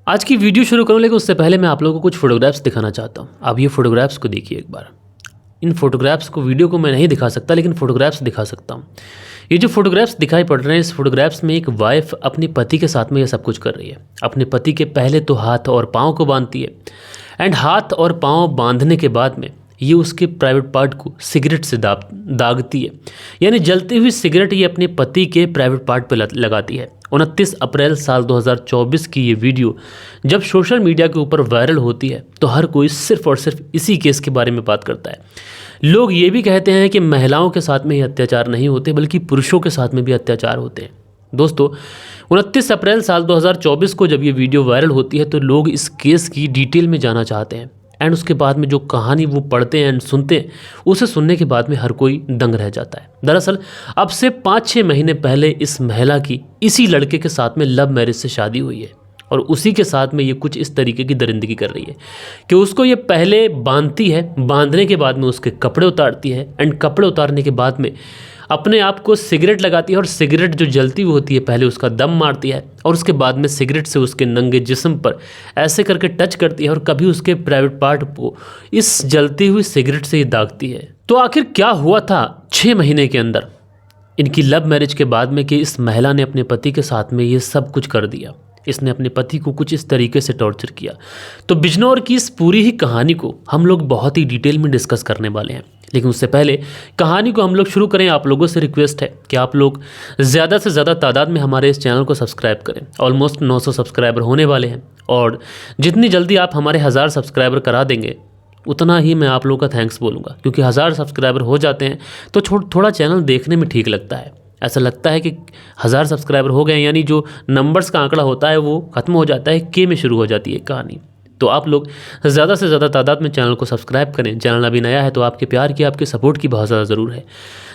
आज की वीडियो शुरू करूँ लेकिन उससे पहले मैं आप लोगों को कुछ फ़ोटोग्राफ्स दिखाना चाहता हूँ। आप ये फ़ोटोग्राफ्स को देखिए एक बार। इन फ़ोटोग्राफ्स को वीडियो को मैं नहीं दिखा सकता लेकिन फ़ोटोग्राफ्स दिखा सकता हूँ। ये जो फ़ोटोग्राफ्स दिखाई पड़ रहे हैं, इस फ़ोटोग्राफ्स में एक वाइफ़ अपने पति के साथ में ये सब कुछ कर रही है। अपने पति के पहले तो हाथ और पाँव को बांधती है एंड हाथ और पाँव बांधने के बाद में ये उसके प्राइवेट पार्ट को सिगरेट से दागती है। यानी जलती हुई सिगरेट ये अपने पति के प्राइवेट पार्ट पर लगाती है। 29 अप्रैल साल 2024 की ये वीडियो जब सोशल मीडिया के ऊपर वायरल होती है तो हर कोई सिर्फ और सिर्फ इसी केस के बारे में बात करता है। लोग ये भी कहते हैं कि महिलाओं के साथ में ही अत्याचार नहीं होते बल्कि पुरुषों के साथ में भी अत्याचार होते हैं। दोस्तों, 29 अप्रैल साल 2024 को जब ये वीडियो वायरल होती है तो लोग इस केस की डिटेल में जाना चाहते हैं एंड उसके बाद में जो कहानी वो पढ़ते हैं एंड सुनते हैं, उसे सुनने के बाद में हर कोई दंग रह जाता है। दरअसल अब से 5-6 महीने पहले इस महिला की इसी लड़के के साथ में लव मैरिज से शादी हुई है और उसी के साथ में ये कुछ इस तरीके की दरिंदगी कर रही है कि उसको ये पहले बांधती है, बांधने के बाद में उसके कपड़े उतारती है एंड कपड़े उतारने के बाद में अपने आप को सिगरेट लगाती है और सिगरेट जो जलती हुई होती है पहले उसका दम मारती है और उसके बाद में सिगरेट से उसके नंगे जिस्म पर ऐसे करके टच करती है और कभी उसके प्राइवेट पार्ट को इस जलती हुई सिगरेट से ही दागती है। तो आखिर क्या हुआ था 6 महीने के अंदर इनकी लव मैरिज के बाद में कि इस महिला ने अपने पति के साथ में ये सब कुछ कर दिया। इसने अपने पति को कुछ इस तरीके से टॉर्चर किया। तो बिजनौर की इस पूरी ही कहानी को हम लोग बहुत ही डिटेल में डिस्कस करने वाले हैं, लेकिन उससे पहले कहानी को हम लोग शुरू करें, आप लोगों से रिक्वेस्ट है कि आप लोग ज़्यादा से ज़्यादा तादाद में हमारे इस चैनल को सब्सक्राइब करें। ऑलमोस्ट 900 सब्सक्राइबर होने वाले हैं और जितनी जल्दी आप हमारे 1000 सब्सक्राइबर करा देंगे उतना ही मैं आप लोगों का थैंक्स बोलूँगा, क्योंकि 1000 सब्सक्राइबर हो जाते हैं तो थोड़ा चैनल देखने में ठीक लगता है। ऐसा लगता है कि 1000 सब्सक्राइबर हो गए यानी जो नंबर्स का आंकड़ा होता है वो खत्म हो जाता है, के में शुरू हो जाती है कहानी। तो आप लोग ज़्यादा से ज़्यादा तादाद में चैनल को सब्सक्राइब करें। चैनल अभी नया है तो आपके प्यार की, आपके सपोर्ट की बहुत ज़्यादा ज़रूर है।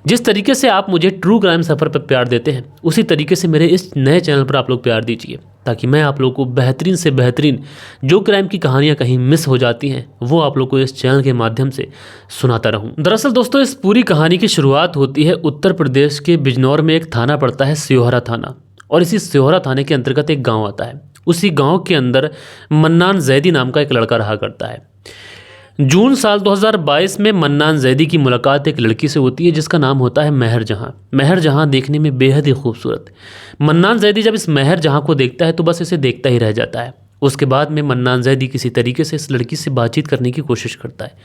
जिस तरीके से आप मुझे ट्रू क्राइम सफ़र पर प्यार देते हैं उसी तरीके से मेरे इस नए चैनल पर आप लोग प्यार दीजिए, ताकि मैं आप लोगों को बेहतरीन से बेहतरीन जो क्राइम की कहानियाँ कहीं मिस हो जाती हैं वो आप लोग को इस चैनल के माध्यम से सुनाता रहूँ। दरअसल दोस्तों, इस पूरी कहानी की शुरुआत होती है उत्तर प्रदेश के बिजनौर में। एक थाना पड़ता है सिहोरा थाना और इसी सिहोरा थाने के अंतर्गत एक गाँव आता है। उसी गांव के अंदर मन्नान जैदी नाम का एक लड़का रहा करता है। जून साल 2022 में मन्नान जैदी की मुलाकात एक लड़की से होती है जिसका नाम होता है महर जहां। महर जहां देखने में बेहद ही खूबसूरत। मन्नान जैदी जब इस महर जहां को देखता है तो बस इसे देखता ही रह जाता है। उसके बाद में मन्नान जैदी किसी तरीके से इस लड़की से बातचीत करने की कोशिश करता है।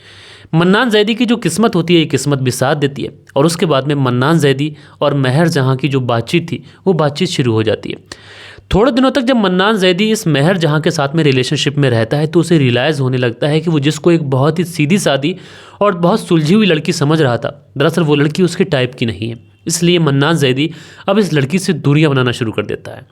मन्नान जैदी की जो किस्मत होती है ये किस्मत भी साथ देती है और उसके बाद में मन्नान जैदी और महर जहां की जो बातचीत थी वो बातचीत शुरू हो जाती है। थोड़े दिनों तक जब मन्नान जैदी इस महर जहां के साथ में रिलेशनशिप में रहता है तो उसे रियलाइज़ होने लगता है कि वो जिसको एक बहुत ही सीधी सादी और बहुत सुलझी हुई लड़की समझ रहा था, दरअसल वो लड़की उसके टाइप की नहीं है। इसलिए मन्नान जैदी अब इस लड़की से दूरियां बनाना शुरू कर देता है।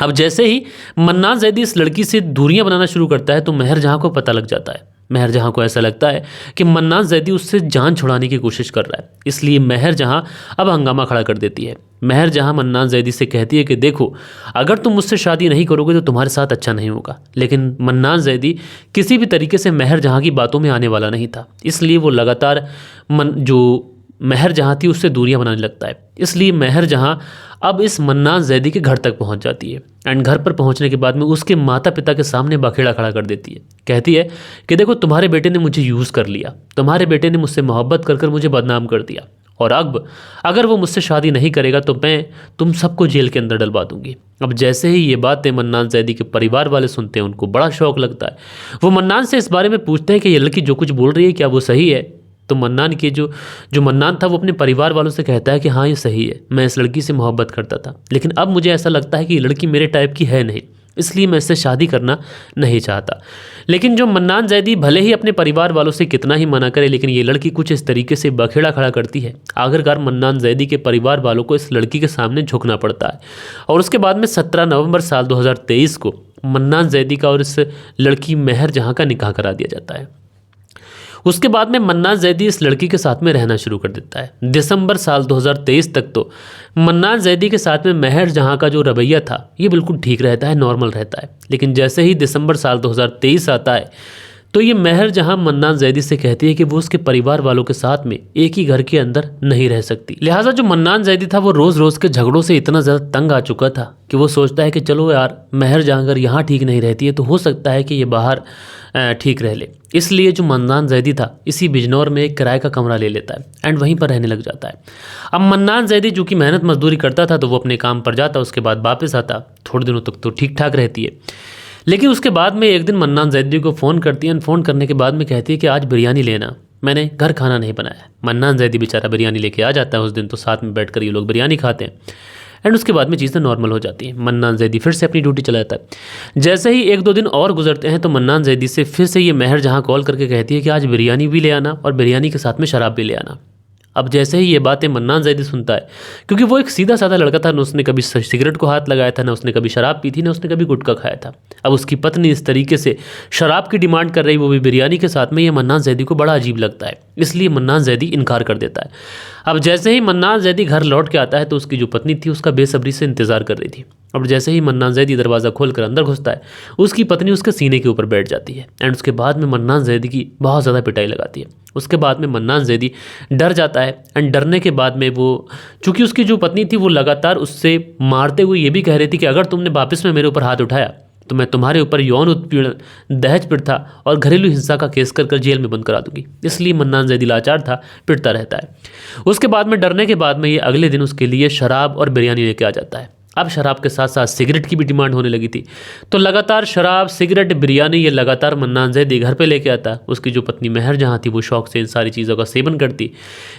अब जैसे ही मन्नान जैदी इस लड़की से दूरियां बनाना शुरू करता है तो महर जहां को पता लग जाता है। महर जहां को ऐसा लगता है कि मन्नान जैदी उससे जान छुड़ाने की कोशिश कर रहा है, इसलिए महर जहां अब हंगामा खड़ा कर देती है। महर जहां मन्नान जैदी से कहती है कि देखो, अगर तुम मुझसे शादी नहीं करोगे तो तुम्हारे साथ अच्छा नहीं होगा। लेकिन मन्नान जैदी किसी भी तरीके से महर जहां की बातों में आने वाला नहीं था, इसलिए वो लगातार जो महर जहां थी उससे दूरियां बनाने लगता है। इसलिए महर जहां अब इस मन्नान जैदी के घर तक पहुंच जाती है एंड घर पर पहुंचने के बाद में उसके माता पिता के सामने बखेड़ा खड़ा कर देती है। कहती है कि देखो, तुम्हारे बेटे ने मुझे यूज़ कर लिया, तुम्हारे बेटे ने मुझसे मोहब्बत कर मुझे बदनाम कर दिया और अब अगर वो मुझसे शादी नहीं करेगा तो मैं तुम सबको जेल के अंदर डलवा दूंगी। अब जैसे ही ये बातें मन्नान जैदी के परिवार वाले सुनते हैं उनको बड़ा शौक लगता है। वो मन्नान से इस बारे में पूछते हैं कि ये लड़की जो कुछ बोल रही है क्या वो सही है। तो मन्नान के जो मन्नान था वो अपने परिवार वालों से कहता है कि हाँ ये सही है, मैं इस लड़की से मोहब्बत करता था, लेकिन अब मुझे ऐसा लगता है कि ये लड़की मेरे टाइप की है नहीं, इसलिए मैं इससे शादी करना नहीं चाहता। लेकिन जो मन्नान जैदी भले ही अपने परिवार वालों से कितना ही मना करे, लेकिन ये लड़की कुछ इस तरीके से बखेड़ा खड़ा करती है। आखिरकार मन्नान जैदी के परिवार वालों को इस लड़की के सामने झुकना पड़ता है और उसके बाद में 17 नवंबर साल 2023 को मन्नान जैदी का और इस लड़की महर जहां का निकाह करा दिया जाता है। उसके बाद में मन्नान जैदी इस लड़की के साथ में रहना शुरू कर देता है। दिसंबर साल 2023 तक तो मन्नान जैदी के साथ में महर जहां का जो रवैया था ये बिल्कुल ठीक रहता है, नॉर्मल रहता है। लेकिन जैसे ही दिसंबर साल 2023 आता है तो ये महर जहां मन्नान जैदी से कहती है कि वो उसके परिवार वालों के साथ में एक ही घर के अंदर नहीं रह सकती। लिहाजा जो मन्नान जैदी था वो रोज़ रोज़ के झगड़ों से इतना ज़्यादा तंग आ चुका था कि वो सोचता है कि चलो यार, महर जहां अगर यहाँ ठीक नहीं रहती है तो हो सकता है कि ये बाहर ठीक रह ले। इसलिए जो मन्नान जैदी था इसी बिजनौर में एक किराए का कमरा ले लेता है एंड वहीं पर रहने लग जाता है। अब मन्नान जैदी जो कि मेहनत मजदूरी करता था तो वो अपने काम पर जाता, उसके बाद वापस आता, थोड़े दिनों तक तो ठीक ठाक रहती है। लेकिन उसके बाद में एक दिन मन्नान जैदी को फ़ोन करती है, फ़ोन करने के बाद में कहती है कि आज बिरयानी लेना, मैंने घर खाना नहीं बनाया। मन्नान जैदी बेचारा बिरयानी लेके आ जाता है उस दिन, तो साथ में बैठकर ये लोग बिरयानी खाते हैं एंड उसके बाद में चीज़ें नॉर्मल हो जाती हैं। मन्नान जैदी फिर से अपनी ड्यूटी चलाता है। जैसे ही 1-2 दिन और गुजरते हैं तो मन्नान जैदी से फिर से ये महर जहाँ कॉल करके कहती है कि आज बिरयानी भी ले आना और बिरयानी के साथ में शराब भी ले आना। अब जैसे ही ये बातें मन्नान जैदी सुनता है, क्योंकि वो एक सीधा साधा लड़का था, न उसने कभी सिगरेट को हाथ लगाया था, न उसने कभी शराब पी थी, न उसने कभी गुटखा खाया था। अब उसकी पत्नी इस तरीके से शराब की डिमांड कर रही, वो भी बिरयानी के साथ में, ये मन्नान जैदी को बड़ा अजीब लगता है। इसलिए मन्नान जैदी इनकार कर देता है। अब जैसे ही मन्नान जैदी घर लौट के आता है तो उसकी जो पत्नी थी उसका बेसब्री से इंतजार कर रही थी। अब जैसे ही मन्नान जैदी दरवाज़ा खोलकर अंदर घुसता है, उसकी पत्नी उसके सीने के ऊपर बैठ जाती है एंड उसके बाद में मन्नान जैदी की बहुत ज़्यादा पिटाई लगाती है। उसके बाद में मन्नान जैदी डर जाता है एंड डरने के बाद में वो, चूँकि उसकी जो पत्नी थी वो लगातार उससे मारते हुए ये भी कह रही थी कि अगर तुमने वापस में मेरे ऊपर हाथ उठाया तो मैं तुम्हारे ऊपर यौन उत्पीड़न, दहेज प्रथा और घरेलू हिंसा का केस कर जेल में बंद करा दूंगी। इसलिए मन्नान जैदी लाचार था, पिटता रहता है। उसके बाद में डरने के बाद में ये अगले दिन उसके लिए शराब और बिरयानी लेके आ जाता है। अब शराब के साथ साथ सिगरेट की भी डिमांड होने लगी थी, तो लगातार शराब, सिगरेट, बिरयानी ये लगातार मन्नान जैदी घर पे लेके आता। उसकी जो पत्नी महर जहाँ थी वो शौक से इन सारी चीज़ों का सेवन करती,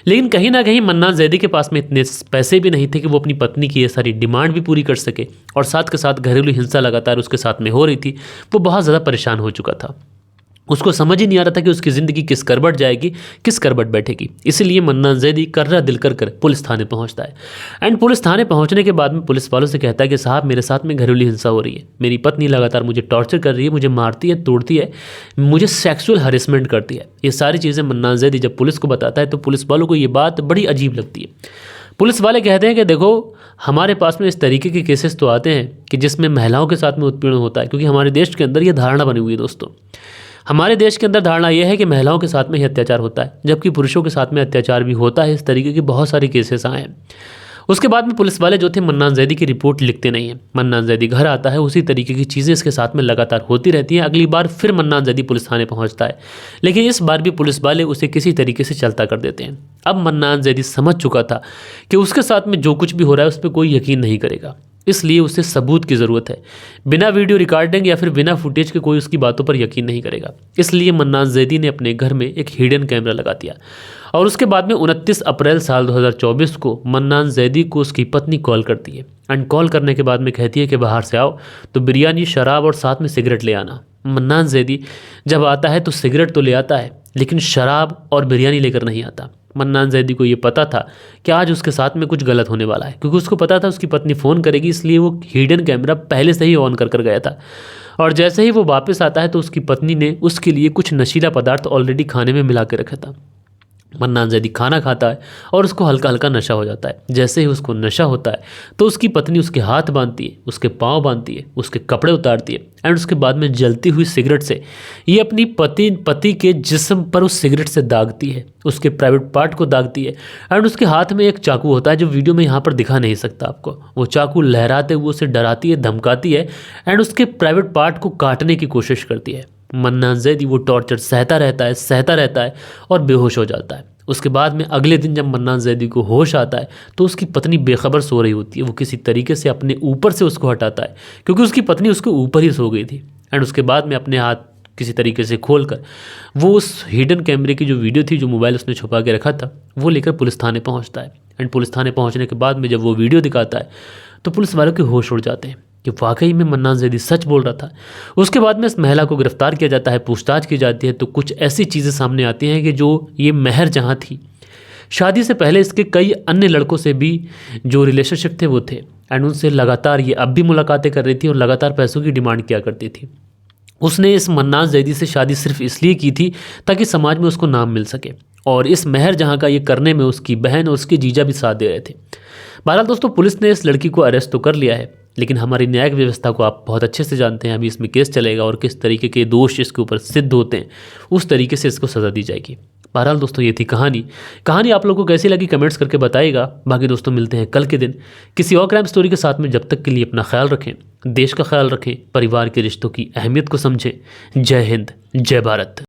लेकिन कहीं ना कहीं मन्नान जैदी के पास में इतने पैसे भी नहीं थे कि वो अपनी पत्नी की ये सारी डिमांड भी पूरी कर सके, और साथ के साथ घरेलू हिंसा लगातार उसके साथ में हो रही थी। वो बहुत ज़्यादा परेशान हो चुका था। उसको समझ ही नहीं आ रहा था कि उसकी ज़िंदगी किस करवट जाएगी, किस करवट बैठेगी। इसलिए मन्नान जैदी कर्रा दिल कर पुलिस थाने पहुंचता है एंड पुलिस थाने पहुंचने के बाद में पुलिस वालों से कहता है कि साहब, मेरे साथ में घरेलू हिंसा हो रही है, मेरी पत्नी लगातार मुझे टॉर्चर कर रही है, मुझे मारती है, तोड़ती है, मुझे सेक्सुअल हरेसमेंट करती है। ये सारी चीज़ें मन्नान जैदी जब पुलिस को बताता है तो पुलिस वालों को ये बात बड़ी अजीब लगती है। पुलिस वाले कहते हैं कि देखो, हमारे पास में इस तरीके के केसेस तो आते हैं कि जिसमें महिलाओं के साथ में उत्पीड़न होता है, क्योंकि हमारे देश के अंदर ये धारणा बनी हुई है दोस्तों। हमारे देश के अंदर धारणा यह है कि महिलाओं के साथ में ही अत्याचार होता है, जबकि पुरुषों के साथ में अत्याचार भी होता है। इस तरीके के बहुत सारे केसेस आए हैं। उसके बाद में पुलिस वाले जो थे मन्नान जैदी की रिपोर्ट लिखते नहीं हैं। मन्नान जैदी घर आता है, उसी तरीके की चीज़ें इसके साथ में लगातार होती रहती हैं। अगली बार फिर मन्नान जैदी पुलिस थाने पहुंचता है, लेकिन इस बार भी पुलिस वाले उसे किसी तरीके से चलता कर देते हैं। अब मन्नान जैदी समझ चुका था कि उसके साथ में जो कुछ भी हो रहा है उस पर कोई यकीन नहीं करेगा, इसलिए उसे सबूत की ज़रूरत है। बिना वीडियो रिकॉर्डिंग या फिर बिना फुटेज के कोई उसकी बातों पर यकीन नहीं करेगा। इसलिए मन्नान जैदी ने अपने घर में एक हिडन कैमरा लगा दिया और उसके बाद में 29 अप्रैल साल 2024 को मन्नान जैदी को उसकी पत्नी कॉल करती है एंड कॉल करने के बाद में कहती है कि बाहर से आओ तो बिरयानी, शराब और साथ में सिगरेट ले आना। मन्नान जैदी जब आता है तो सिगरेट तो ले आता है, लेकिन शराब और बिरयानी लेकर नहीं आता। मन्नान जैदी को ये पता था कि आज उसके साथ में कुछ गलत होने वाला है, क्योंकि उसको पता था उसकी पत्नी फ़ोन करेगी, इसलिए वो हिडन कैमरा पहले से ही ऑन कर गया था। और जैसे ही वो वापस आता है तो उसकी पत्नी ने उसके लिए कुछ नशीला पदार्थ ऑलरेडी खाने में मिला के रखा था। मन्नान जैदी खाना खाता है और उसको हल्का हल्का नशा हो जाता है। जैसे ही उसको नशा होता है तो उसकी पत्नी उसके हाथ बांधती है, उसके पाँव बांधती है, उसके कपड़े उतारती है एंड उसके बाद में जलती हुई सिगरेट से ये अपनी पति के जिस्म पर उस सिगरेट से दागती है, उसके प्राइवेट पार्ट को दागती है। एंड उसके हाथ में एक चाकू होता है जो वीडियो में यहाँ पर दिखा नहीं सकता आपको। वो चाकू लहराते हुए उसे डराती है, धमकाती है एंड उसके प्राइवेट पार्ट को काटने की कोशिश करती है। मन्नान जैदी वो टॉर्चर सहता रहता है और बेहोश हो जाता है। उसके बाद में अगले दिन जब मन्नान जैदी को होश आता है तो उसकी पत्नी बेखबर सो रही होती है। वो किसी तरीके से अपने ऊपर से उसको हटाता है, क्योंकि उसकी पत्नी उसके ऊपर ही सो गई थी। एंड उसके बाद में अपने हाथ किसी तरीके से खोलकर वो उस हिडन कैमरे की जो वीडियो थी, जो मोबाइल उसने छुपा के रखा था, वो लेकर पुलिस थाने पहुँचता है। एंड पुलिस थाने पहुँचने के बाद में जब वो वीडियो दिखाता है तो पुलिस वालों के होश उड़ जाते हैं कि वाकई में मन्नान जैदी सच बोल रहा था। उसके बाद में इस महिला को गिरफ्तार किया जाता है, पूछताछ की जाती है, तो कुछ ऐसी चीज़ें सामने आती हैं कि जो ये महर जहाँ थी, शादी से पहले इसके कई अन्य लड़कों से भी जो रिलेशनशिप थे वो थे एंड उनसे लगातार ये अब भी मुलाकातें कर रही थी और लगातार पैसों की डिमांड किया करती थी। उसने इस मन्नान जैदी से शादी सिर्फ इसलिए की थी ताकि समाज में उसको नाम मिल सके, और इस महर जहाँ का ये करने में उसकी बहन और उसके जीजा भी साथ दे रहे थे। बहरहाल दोस्तों, पुलिस ने इस लड़की को अरेस्ट तो कर लिया है लेकिन हमारी न्यायिक व्यवस्था को आप बहुत अच्छे से जानते हैं। अभी इसमें केस चलेगा और किस तरीके के दोष इसके ऊपर सिद्ध होते हैं उस तरीके से इसको सज़ा दी जाएगी। बहरहाल दोस्तों, ये थी कहानी आप लोगों को कैसी लगी कमेंट्स करके बताइएगा। बाकी दोस्तों, मिलते हैं कल के दिन किसी और क्राइम स्टोरी के साथ में। जब तक के लिए अपना ख्याल रखें, देश का ख्याल रखें, परिवार के रिश्तों की अहमियत को समझें। जय हिंद, जय भारत।